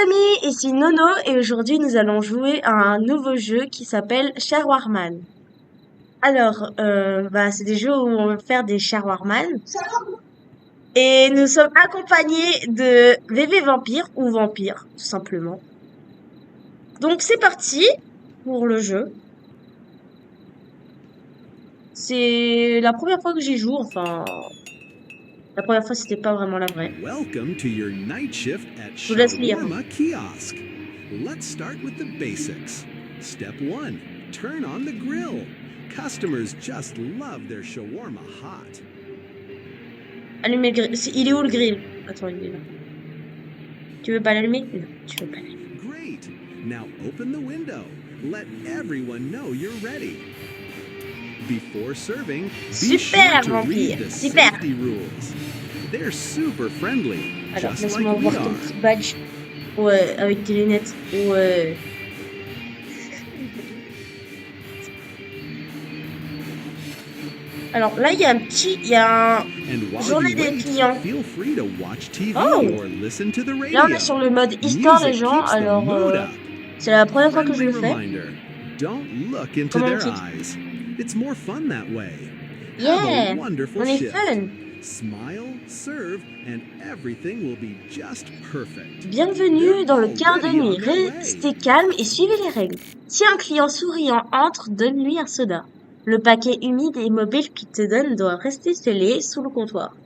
amis, ici Nono et aujourd'hui nous allons jouer à un nouveau jeu qui s'appelle Shawarman. Alors, c'est des jeux où on va faire des Shawarman et nous sommes accompagnés de VV Vampire ou Vampire, tout simplement. Donc c'est parti pour le jeu. C'est la première fois que j'y joue, enfin... La première fois, c'était pas vraiment la vraie. Welcome to your night shift at Je vous laisse lire. Shawarma Kiosk. Let's start with the basics. Step 1. Turn on the grill. Customers just love their shawarma hot. Allumer le grill. Il est où le grill? Attends, il est là. Tu veux pas l'allumer? Non, tu veux pas l'allumer. Great. Now open the window. Let everyone know you're ready. Before serving, be Super, sure to Vampire. read the Super. safety rules. They're super friendly, Alors, just like laisse-moi we voir ton are. petit badge. Ouais, avec tes lunettes. Ouais. Alors là, il y a un And while journée you des wait, clients. feel free to watch TV Oh. or listen to the radio. Là, on est sur le mode histoire des Music gens. keeps the Alors, mood up. c'est la première fois que je Friendly le fais. reminder, don't look into Comment on their clique? eyes. It's more fun that way. Yeah, Have a wonderful on est shift. fun. Smile, serve, and everything will be just perfect. Bienvenue dans le quart de Already nuit. on their way. Restez calme et suivez les règles. Si un client souriant entre, donne-lui un soda. Le paquet humide et mobile qu'il te donne doit rester scellé sous le comptoir.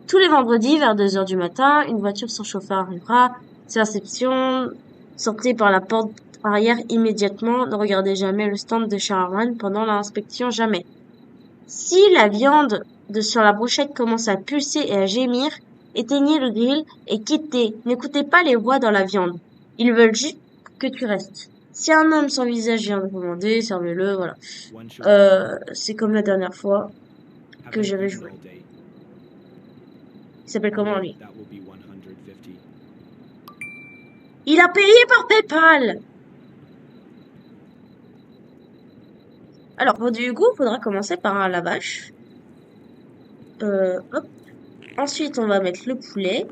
Tous les vendredis, vers 2 heures du matin, une voiture sans chauffeur arrivera. C'est réception. Sortez par la porte arrière immédiatement. Ne regardez jamais le stand de Shawarman pendant l'inspection, jamais. Si la viande sur la brochette commence à pulser et à gémir, éteignez le grill et quittez. N'écoutez pas les voix dans la viande. Ils veulent juste que tu restes. Si un homme sans visage vient de commander, servez-le, voilà. C'est comme la dernière fois que j'avais joué. Il s'appelle comment, lui? Il a payé par PayPal! Alors, bon, du coup, il faudra commencer par un lavage. Hop. Ensuite, on va mettre le poulet.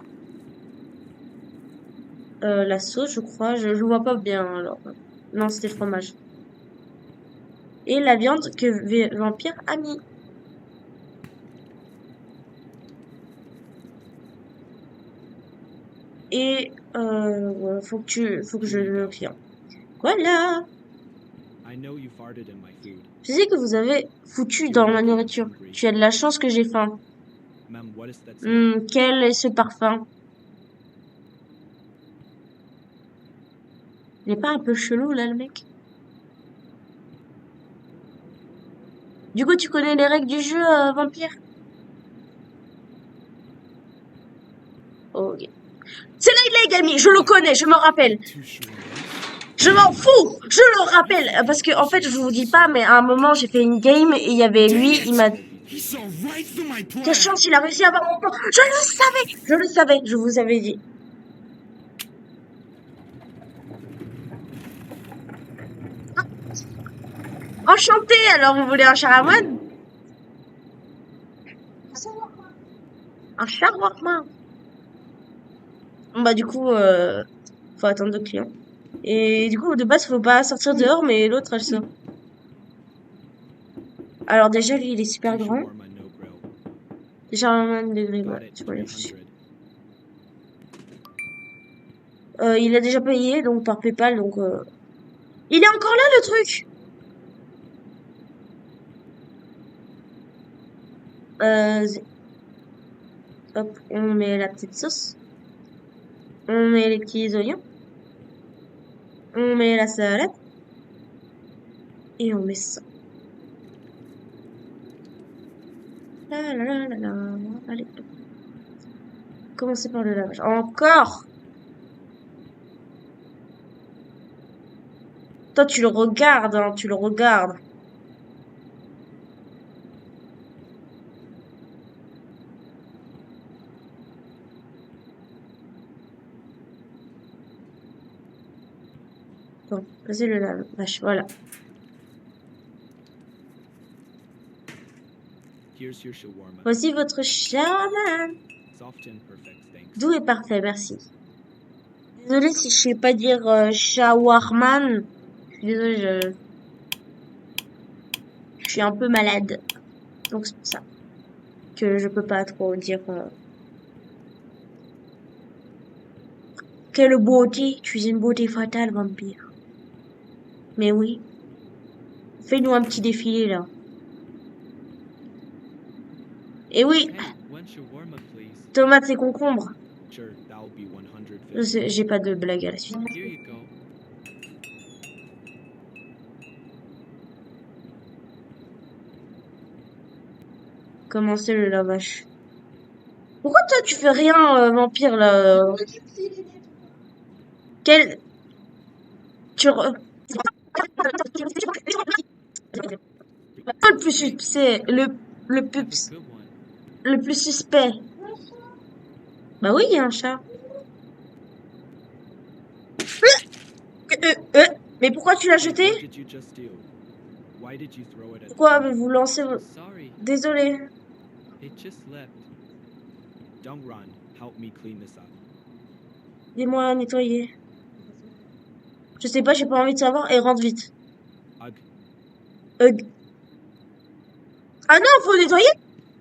La sauce, je crois. Je vois pas bien, alors. Non, c'était le fromage. Et la viande que Vampire a mis. Et, ouais, faut que je le client. Voilà! Je sais que vous avez foutu dans ma nourriture. Tu as de la chance que j'ai faim. Quel est ce parfum? Il est pas un peu chelou, là, le mec? Du coup, tu connais les règles du jeu, Vampire? Ok. C'est là, il je le connais, je me rappelle. Je m'en fous, je le rappelle, parce que en fait, je vous dis pas, mais à un moment, j'ai fait une game et il y avait lui, il m'a... Quelle chance, il a réussi à avoir mon plan. Je le savais, je vous avais dit. Enchanté, alors vous voulez un shawarma? Un shawarma. Bon, bah du coup, faut attendre le client. Et du coup, de base, faut pas sortir dehors, mais l'autre, elle sort. Alors déjà, lui, il est super grand. Shawarma de grill, ouais, tu vois, il a déjà payé, donc par PayPal, donc... Il est encore là, le truc! Hop, on met la petite sauce. On met les petits oignons. On met la salade. Et on met ça. La la la la la. Allez. Commencez par le lavage. Encore! Toi, tu le regardes, hein, tu le regardes. Bon, vas-y le lavage, voilà. Voici votre shawarma. Doux et parfait, merci. Désolée si je sais pas dire shawarman. Je suis désolée, je suis un peu malade. Donc c'est pour ça que je peux pas trop dire. Quelle beauté, tu es une beauté fatale, vampire. Mais oui, fais-nous un petit défilé là. Et oui, Hey, one shawarma, please. tomates et concombres. Sure, that'll be 150. Je sais, j'ai pas de blague à la suite. Here you go. Commencer le lavage. Pourquoi toi tu fais rien, vampire là Quel... Tu... Le plus suspect, le Have a plus, good one. le plus suspect. Bah oui, il y a un chat. Mais pourquoi tu l'as jeté? What did you just do? Why did you throw it at Pourquoi me? vous lancez... Sorry, Désolé. it just left. Don't run. Help me clean this up. Aidez-moi à nettoyer. Je sais pas, j'ai pas envie de savoir. Et rentre vite. Ugh. Hug. Ah non, faut nettoyer?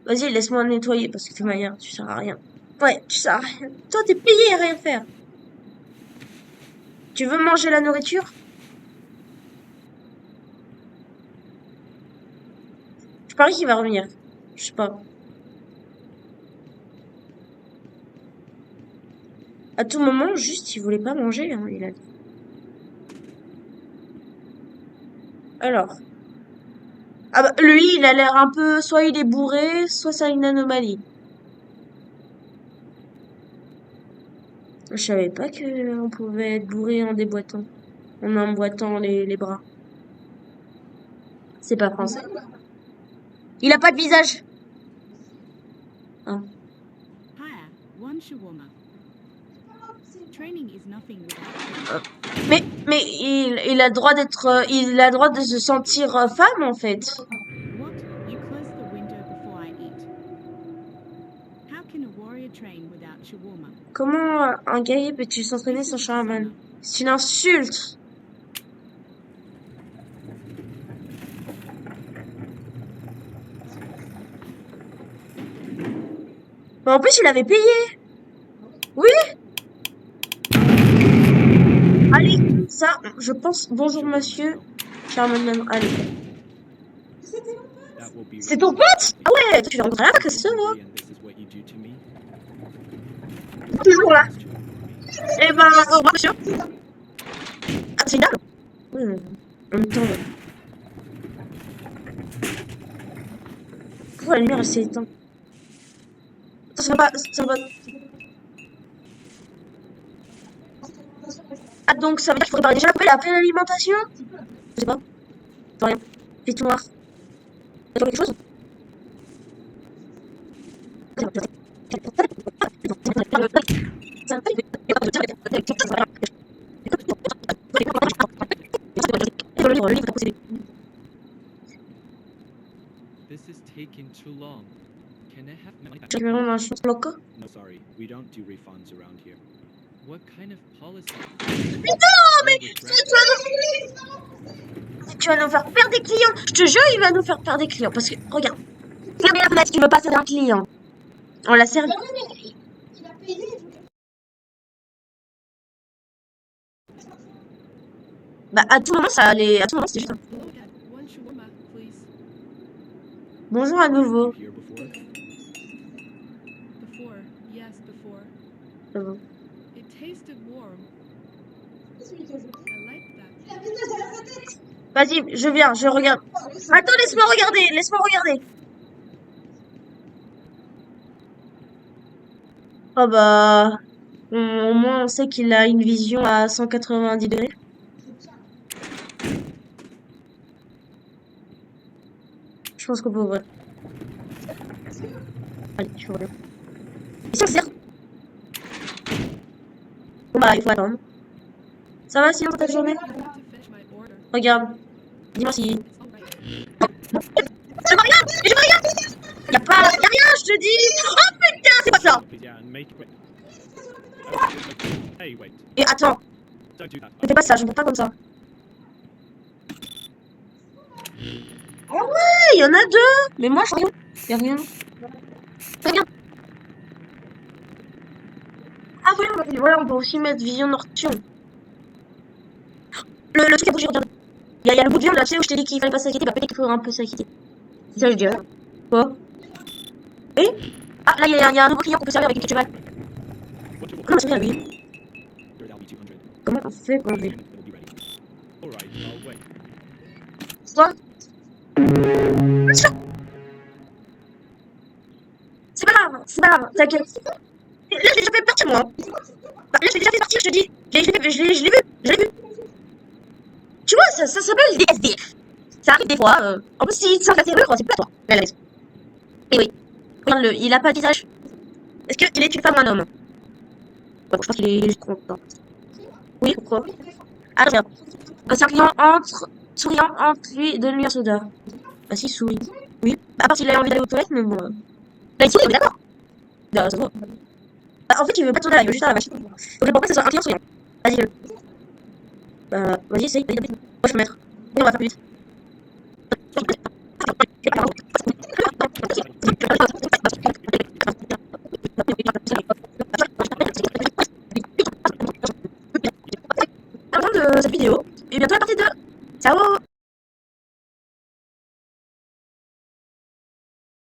Vas-y, laisse-moi nettoyer parce que de toute manière, tu sers à rien. Ouais, tu sers à rien. Toi, t'es payé à rien faire. Tu veux manger la nourriture? Je parie qu'il va revenir. Je sais pas. À tout moment, juste, il voulait pas manger, hein, il a dit. Alors. Ah bah, lui, il a l'air un peu... Soit il est bourré, soit ça a une anomalie. Je savais pas que on pouvait être bourré en déboîtant. En emboîtant les bras. C'est pas français. Il a pas de visage. Ah. Hire one shawarma. Training is nothing without. Mais il a le droit d'être... il a le droit de se sentir femme, en fait. What? You close the window before I eat. How can a warrior train without shawarma? Comment un guerrier peut-il s'entraîner sans shawarma? C'est une insulte. Mais en plus, il avait payé. Oui. Allez, ça, je pense... Bonjour, monsieur. Charmander, allez. That will be C'est ton pote? Ah ouais, tu l'as rencontré là, que c'est ça, moi. and this is what you do to me. Toujours là. Eh ben, au revoir, monsieur. Ah, c'est une dame. Oui, en même temps... Pourquoi la lumière, elle s'est éteinte? Ça va pas... Ça va... Ah, donc ça veut dire qu'il faut préparer déjà la pleine alimentation? Je sais pas. Je rien. Fais tout noir. T'as quelque chose? This is taking too long. Can I have my... Je vais rendre un chance loco. No, sorry. We don't do refunds around here. What kind of policy? Mais tu vas nous faire perdre des clients. Je te jure, il va nous faire perdre des clients. Parce que, regarde. Regarde, tu veux pas servir un client. On l'a servi. Bah, à tout moment, ça allait. À tout moment, c'était juste. Hello, Dad. One shawarma, please. Bonjour à nouveau. Here before? Before, yes, before. Euh, It tasted warm. I like that. Vas-y, je viens, je regarde. Attends, laisse-moi regarder, laisse-moi regarder. Oh bah, au moins on sait qu'il a une vision à 190 degrés. Je pense qu'on peut ouvrir. Allez, je reviens. Et ça sert. Bon bah, il faut attendre. Ça va sinon ta journée? To fetch my order. Regarde. Dis-moi si... It's all right. Je me regarde! Je me regarde! Y'a rien, je te dis! Oh putain, c'est pas ça! Yeah, and make it quick. Hey, wait. Et attends, Don't do that. ne fais pas ça, je ne peux pas comme ça. Ah ouais, il y en a deux. Mais moi, je rien. Il y a rien. Regarde. Ah voilà, on peut aussi mettre vision nocturne. Le truc a bougé, regarde. Il y a le bout de viande là, tu sais, où je t'ai dit qu'il fallait pas s'inquiéter, bah peut-être qu'il faudra un peu s'inquiéter. C'est ça, je dirais. Quoi? Et ah, là, il y a un nouveau client qu'on peut servir avec une cheval. What you Comment on se fait, lui? Your LB200. Comment on fait quand on It'll fait? be ready. Alright, I'll wait. Quoi? C'est pas grave, t'inquiète. Là, je l'ai déjà fait partir, moi. Bah, là, je l'ai déjà fait partir, je te dis. Je l'ai vu. Tu vois, ça s'appelle des SDF. Ça arrive des fois. En plus, s'il te sort la serrure, c'est pas toi. Là, la maison. Et oui. Regarde-le, il a pas de visage. Est-ce qu'il est une femme ou un homme? Ouais, je pense qu'il est juste content. Oui, pourquoi? Ah, regarde. Un souriant entre lui, donne-lui un soda. Ah si, souris. Oui. Bah, à part s'il a envie d'aller aux toilettes, mais bon. Là, il sourit, on est d'accord. Bah, ça se voit. Bah, en fait, il veut pas de soda, il veut juste à la machine. Donc, je pense que ça soit un client souriant. Vas-y, fais-le. Bah, vas-y, essaye. Moi, je peux mettre. Et on va faire plus vite. À la fin de cette vidéo, et bientôt la partie 2. Ciao!